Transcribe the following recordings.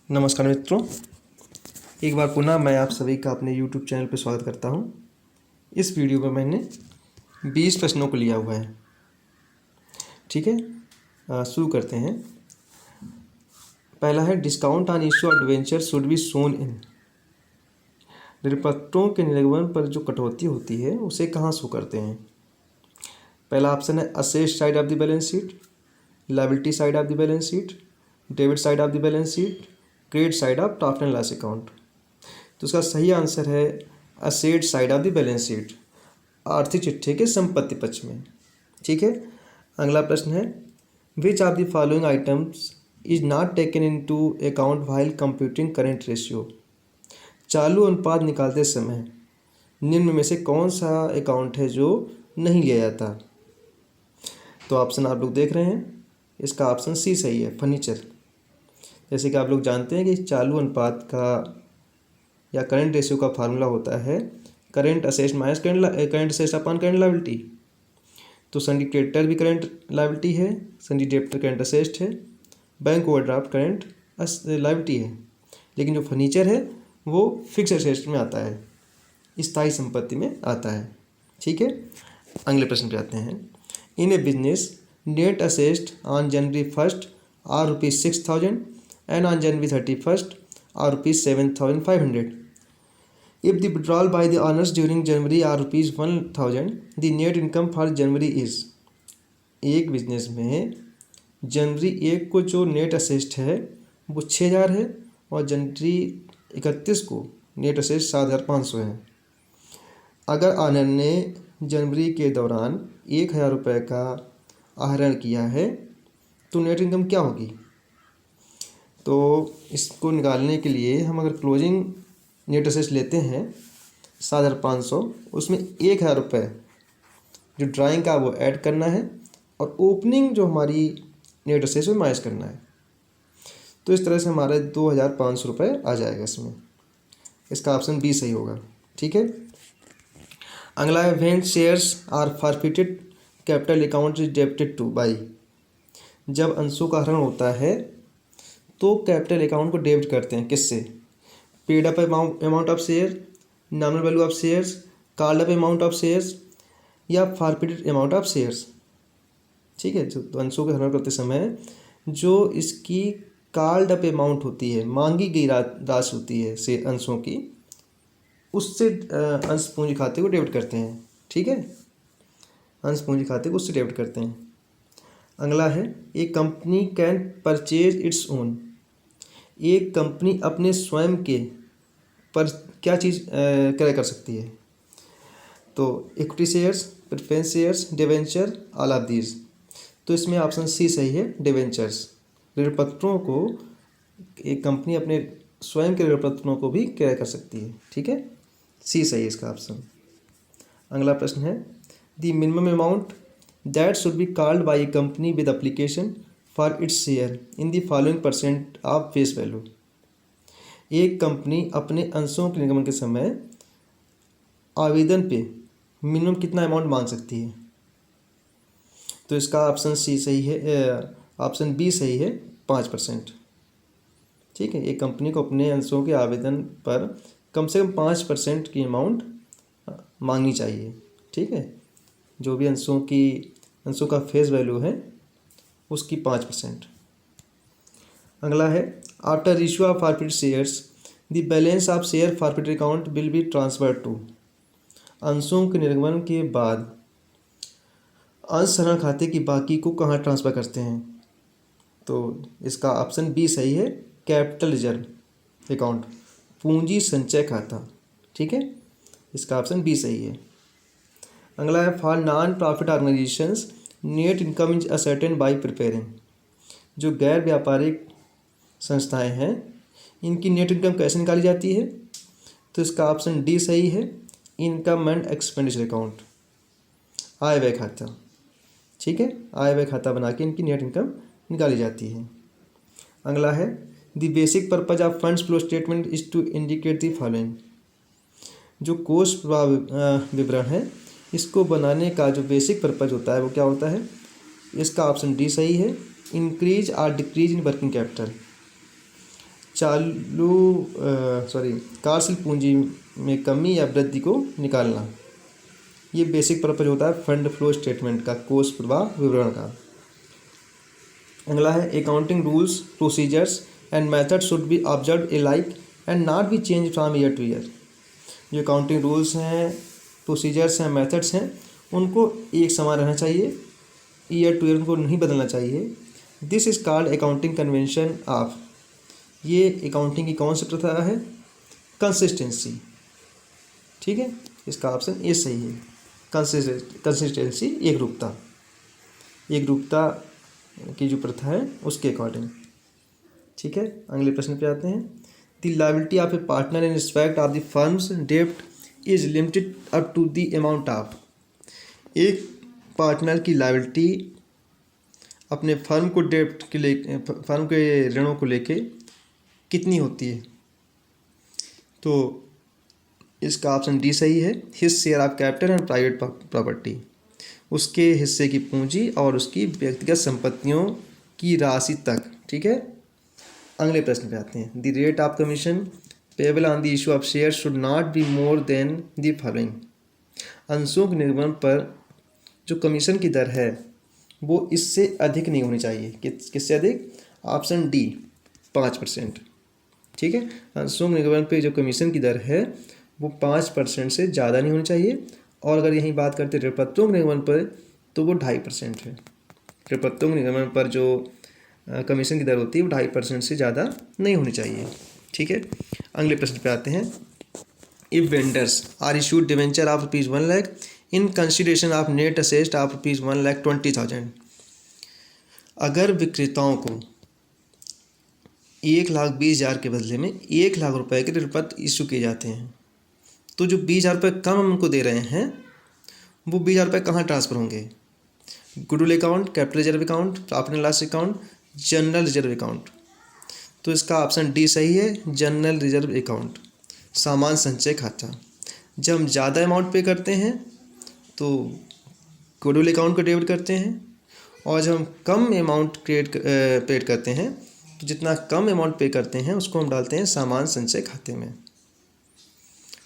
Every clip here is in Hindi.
नमस्कार मित्रों, एक बार पुनः मैं आप सभी का अपने YouTube चैनल पर स्वागत करता हूं। इस वीडियो में मैंने 20 प्रश्नों को लिया हुआ है। ठीक है, शुरू करते हैं। पहला है, discount on issue adventure should be shown in. ऋणपत्रों के निर्गमन पर जो कटौती होती है उसे कहाँ शो करते हैं? पहला ऑप्शन है asset side of the balance sheet, liability side of the balance sheet, debit side of the balance sheet, credit side of profit and loss account. तो इसका सही आंसर है asset side of the balance sheet, आर्थिक चिट्ठे के संपत्ति पक्ष में। ठीक है, अगला प्रश्न है, विच of the following items is not taken into account while computing current ratio. चालू अनुपात निकालते समय निम्न में से कौन सा अकाउंट है जो नहीं लिया जाता? तो ऑप्शन आप लोग देख रहे हैं, इसका ऑप्शन सी सही है, फर्नीचर। जैसे कि आप लोग जानते हैं कि चालू अनुपात का या करंट रेशियो का फार्मूला होता है current assets minus current assets upon current liability. तो सन्डी क्रेडिटर भी करंट लायबिलिटी है, सन्डी डेब्टर करंट असेट है, बैंक ओवरड्राफ्ट करंट लायबिलिटी है, लेकिन जो फर्नीचर है वो फिक्स असेट्स में आता है, स्थायी संपत्ति में आता है। ठीक है, अगले प्रश्न पे आते हैं। In a business net assets on January 1 are ₹6,000 and on January 31st are ₹7,500. If the withdrawal by the owners during January are ₹1,000, the net income for January is। एक बिजनेस में जनवरी 1 को जो नेट असेस्ट है वो 6,000 है और जनवरी 31 को नेट असेस्ट 7,500 है। अगर ऑनर ने जनवरी के दौरान 1,000 रुपये का आहरण किया है तो नेट इनकम क्या होगी? तो इसको निकालने के लिए हम अगर क्लोजिंग नेट असेट्स लेते हैं 7,500, उसमें 1,000 रुपये जो ड्राइंग का वो ऐड करना है और ओपनिंग जो हमारी नेट असेट्स वो माइनस करना है। तो इस तरह से हमारे 2,500 रुपये आ जाएगा इसमें। इसका ऑप्शन बी सही होगा। ठीक है, अगला है, when shares are forfeited capital account is debited to by. जब अंशों का हरण होता है तो कैपिटल अकाउंट को डेबिट करते हैं किससे? Paid up amount of share, nominal value of shares, called up amount of shares या फॉरफिटेड अमाउंट ऑफ शेयर्स। ठीक है, जो अंशों का हरण करते समय जो इसकी कॉल्ड अप अमाउंट होती है, मांगी गई राशि होती है से अंशों की, उससे अंश पूंजी खाते को डेबिट करते हैं। ठीक है, अंश पूंजी खाते को उससे डेबिट करते हैं। अगला है, a company can purchase its own. एक कंपनी अपने स्वयं के पर क्या चीज़ क्रय कर सकती है? तो equity shares, preference shares, debenture, all of these. तो इसमें ऑप्शन सी सही है, डिवेंचर्स। ऋणपत्रों को एक कंपनी अपने स्वयं के ऋणपत्रों को भी क्रय कर सकती है। ठीक है, सी सही है इसका ऑप्शन। अगला प्रश्न है, the minimum amount that should be called by a company with application for its share in the following % of face value। एक कंपनी अपने अंशों के निगमन के समय आवेदन पे मिनिमम कितना अमाउंट मांग सकती है? तो इसका ऑप्शन सी सही है, ऑप्शन बी सही है, 5%। ठीक है, एक कंपनी को अपने अंशों के आवेदन पर कम से कम 5% की अमाउंट मांगनी चाहिए। ठीक है, जो भी अंशों का फेस वैल्यू है उसकी 5%। अगला है, after issue of forfeit shares the balance of share forfeit account will be transfer to. अंशों के निर्गमन के बाद अंश हरण खाते की बाकी को कहाँ ट्रांसफ़र करते हैं? तो इसका ऑप्शन बी सही है, कैपिटल रिजर्व अकाउंट, पूंजी संचय खाता। ठीक है, इसका ऑप्शन बी सही है। अगला है, for non profit organisations net income is ascertain bye preparing. जो गैर व्यापारिक संस्थाएं हैं इनकी नेट इनकम कैसे निकाली जाती है? तो इसका ऑप्शन डी सही है, इनकम एंड एक्सपेंडिचर अकाउंट, आय व्यय खाता। ठीक है, आय व्यय खाता बना के इनकी नेट इनकम निकाली जाती है। अगला है, the basic purpose of funds flow statement is to indicate the following. जो कोष प्रवाह विवरण है इसको बनाने का जो बेसिक पर्पज होता है वो क्या होता है? इसका ऑप्शन डी सही है, इंक्रीज और डिक्रीज इन वर्किंग कैपिटल। कार्यशील पूंजी में कमी या वृद्धि को निकालना। ये बेसिक पर्पज होता है फंड फ्लो स्टेटमेंट का, कोष प्रवाह विवरण का। अगला है accounting rules procedures and method should be observe iliac and not be change from year two year. जो अकाउंटिंग रूल्स हैं, प्रोसीजर्स हैं, मेथड्स हैं, उनको एक समान रहना चाहिए, ईयर टू ईयर उनको नहीं बदलना चाहिए। This is called accounting convention of. ये अकाउंटिंग की कौन सी प्रथा है? कंसिस्टेंसी। ठीक है, इसका ऑप्शन ए सही है। कंसिस्टेंसी, एक रूपता की जो प्रथा है उसके अकॉर्डिंग। ठीक है, अगले प्रश्न पे आते हैं। The liability of a partner in respect of the firm's डेब्ट is limited up to the amount of. एक पार्टनर की लायबिलिटी अपने फर्म को डेब्ट के लिए, फर्म के ऋणों को लेके कितनी होती है? तो इसका ऑप्शन डी सही है। His share of capital and private property, उसके हिस्से की पूंजी और उसकी व्यक्तिगत संपत्तियों की राशि तक। ठीक है, अगले प्रश्न पे आते हैं। The rate of commission payable on the issue of share should not be more than the following. अंशों के निर्गमन पर जो कमीशन की दर है वो इससे अधिक नहीं होनी चाहिए। किससे अधिक? Option D 5%। ठीक है, अंशों के निर्गमन पे जो कमीशन की दर है वो 5% से ज़्यादा नहीं होनी चाहिए। और अगर यहीं बात करते हैं ऋणपत्रों के निर्गमन पर तो वो 2.5% है। ऋणपत्रों के निर्गमन पर जो कमीशन की दर होती है वो 2.5% से ज़्यादा नहीं होनी चाहिए। ठीक है, अगले प्रश्न पे आते हैं। If vendors are issued debenture of ₹1 lakh in consideration of net assets of ₹1,20,000। अगर विक्रेताओं को 1,20,000 के बदले में 1,00,000 रुपये के ऋणपत्र इशू किए जाते हैं, तो जो 20,000 रुपये कम हम उनको दे रहे हैं वो 20,000 रुपये कहाँ ट्रांसफ़र होंगे? Goodwill account, capital reserve account, profit and loss account, general reserve account. तो इसका ऑप्शन डी सही है, जनरल रिजर्व अकाउंट, सामान्य संचय खाता। जब हम ज़्यादा अमाउंट पे करते हैं तो गुडविल अकाउंट को डेबिट करते हैं, और जब हम कम अमाउंट पेड करते हैं तो जितना कम अमाउंट पे करते हैं उसको हम डालते हैं सामान्य संचय खाते में।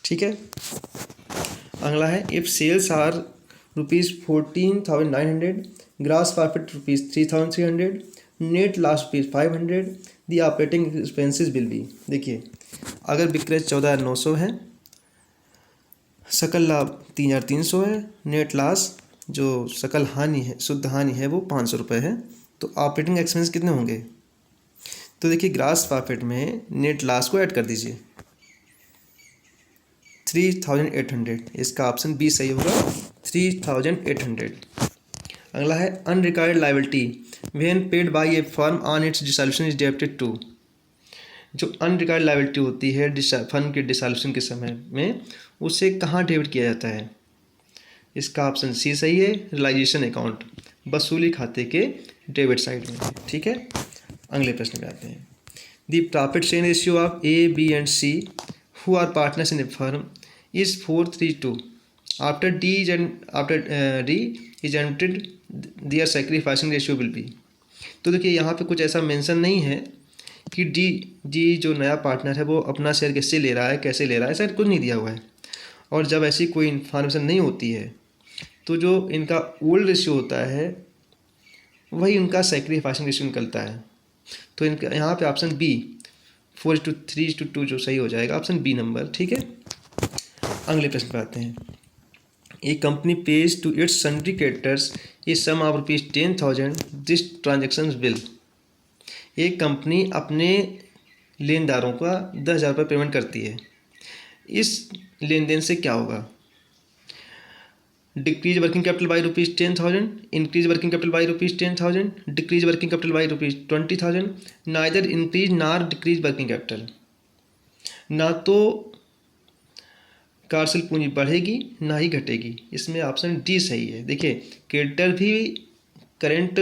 ठीक है, अगला है। If sales are ₹14,900, gross profit ₹3,300, net loss ₹500, the operating expenses will be. देखिए, अगर विक्रय 14,900 है, सकल लाभ 3,300 है, नेट लॉस जो सकल हानि है, शुद्ध हानि है वो 500 रुपये है, तो ऑपरेटिंग एक्सपेंस कितने होंगे? तो देखिए, ग्रॉस प्रॉफिट में नेट लॉस को ऐड कर दीजिए 3,800। इसका ऑप्शन बी सही होगा, 3,800। अगला है unrecorded liability when paid by a firm on its dissolution is debited to. जो अनरिकॉर्डेड लायबिलिटी होती है फर्म के डिसॉल्यूशन के समय में, उसे कहाँ डेबिट किया जाता है? इसका ऑप्शन सी सही है, रियलाइजेशन अकाउंट, वसूली खाते के डेबिट साइड में। ठीक है, अगले प्रश्न में आते हैं। The profit sharing ratio of A, B and C who are partners in a firm is 4:3:2 after D is entered their sacrificing ratio will be। तो देखिए, यहाँ पे कुछ ऐसा मेंशन नहीं है कि डी जो नया पार्टनर है वो अपना शेयर किससे ले रहा है, कैसे ले रहा है, ऐसा कुछ नहीं दिया हुआ है। और जब ऐसी कोई इन्फॉर्मेशन नहीं होती है तो जो इनका ओल्ड रेशियो होता है वही उनका सैक्रिफाइसिंग रेशियो निकलता है। तो इनका यहाँ पे ऑप्शन बी 4:3:2 जो सही हो जाएगा, ऑप्शन बी नंबर। ठीक है, अगले प्रश्न पर आते हैं। A company pays to its sundry creditors a sum of ₹10,000 this transaction will. एक कंपनी अपने लेनदारों का 10,000 रुपये पेमेंट करती है। इस लेन देन से क्या होगा? Decrease working capital by ₹10,000, increase working capital by ₹10,000, decrease working capital by ₹20,000, neither increase नार डिक्रीज वर्किंग कैपिटल। ना तो कार्यशील पूंजी बढ़ेगी ना ही घटेगी, इसमें ऑप्शन डी सही है। देखिए, क्रेडिटर भी करेंट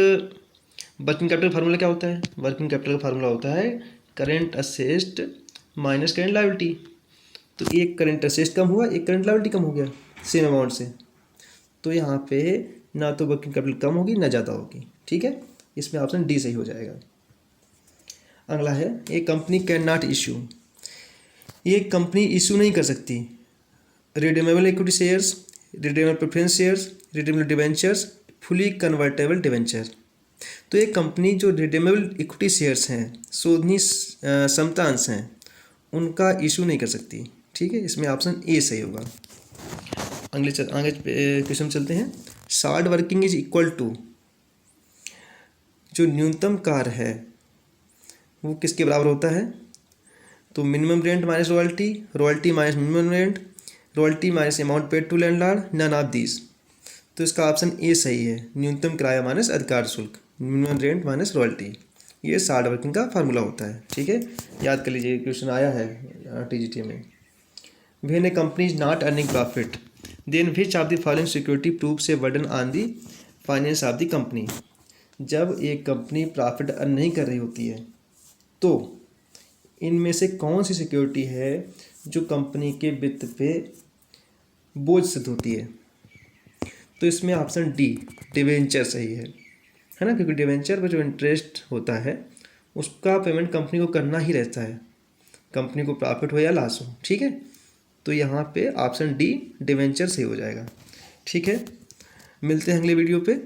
वर्किंग कैपिटल फार्मूला क्या होता है? वर्किंग कैपिटल का फार्मूला होता है current asset minus current liability. तो एक करेंट असेस्ट कम हुआ, एक करेंट लायबिलिटी कम हो गया सेम अमाउंट से, तो यहाँ पे ना तो वर्किंग कैपिटल कम होगी ना ज़्यादा होगी। ठीक है, इसमें ऑप्शन डी सही हो जाएगा। अगला है a company can not issue, ये कंपनी इशू नहीं कर सकती redeemable equity shares, redeemable preference shares, redeemable debentures, fully convertible debenture. तो ये कंपनी जो रिडीमेबल इक्विटी शेयर्स हैं, शोधनीय क्षमता अंश हैं, उनका इशू नहीं कर सकती। ठीक है, इसमें ऑप्शन ए सही होगा। आगे क्वेश्चन चलते हैं। Short working is equal to, जो न्यूनतम कार्य है वो किसके बराबर होता है? तो minimum rent minus royalty, royalty minus minimum rent, royalty minus amount paid to landlord, none of this. तो इसका ऑप्शन ए सही है, न्यूनतम किराया माइनस अधिकार शुल्क, मिनिमम रेंट माइनस रॉयल्टी। ये शार्ट वर्किंग का फार्मूला होता है। ठीक है, याद कर लीजिए, क्वेश्चन आया है टीजीटी में। When a company is not earning profit then which of the following security proves a burden on the finance of the company. जब एक कंपनी प्रॉफिट अर्न नहीं कर रही होती है तो इनमें से कौन सी सिक्योरिटी है जो कंपनी के वित्त पे बोझ सिद्ध होती है? तो इसमें ऑप्शन डी डिवेंचर सही है ना, क्योंकि डिवेंचर पर जो इंटरेस्ट होता है उसका पेमेंट कंपनी को करना ही रहता है, कंपनी को प्रॉफिट हो या लॉस हो। ठीक है, तो यहाँ पे ऑप्शन डी डिवेंचर सही हो जाएगा। ठीक है, मिलते हैं अगले वीडियो पे।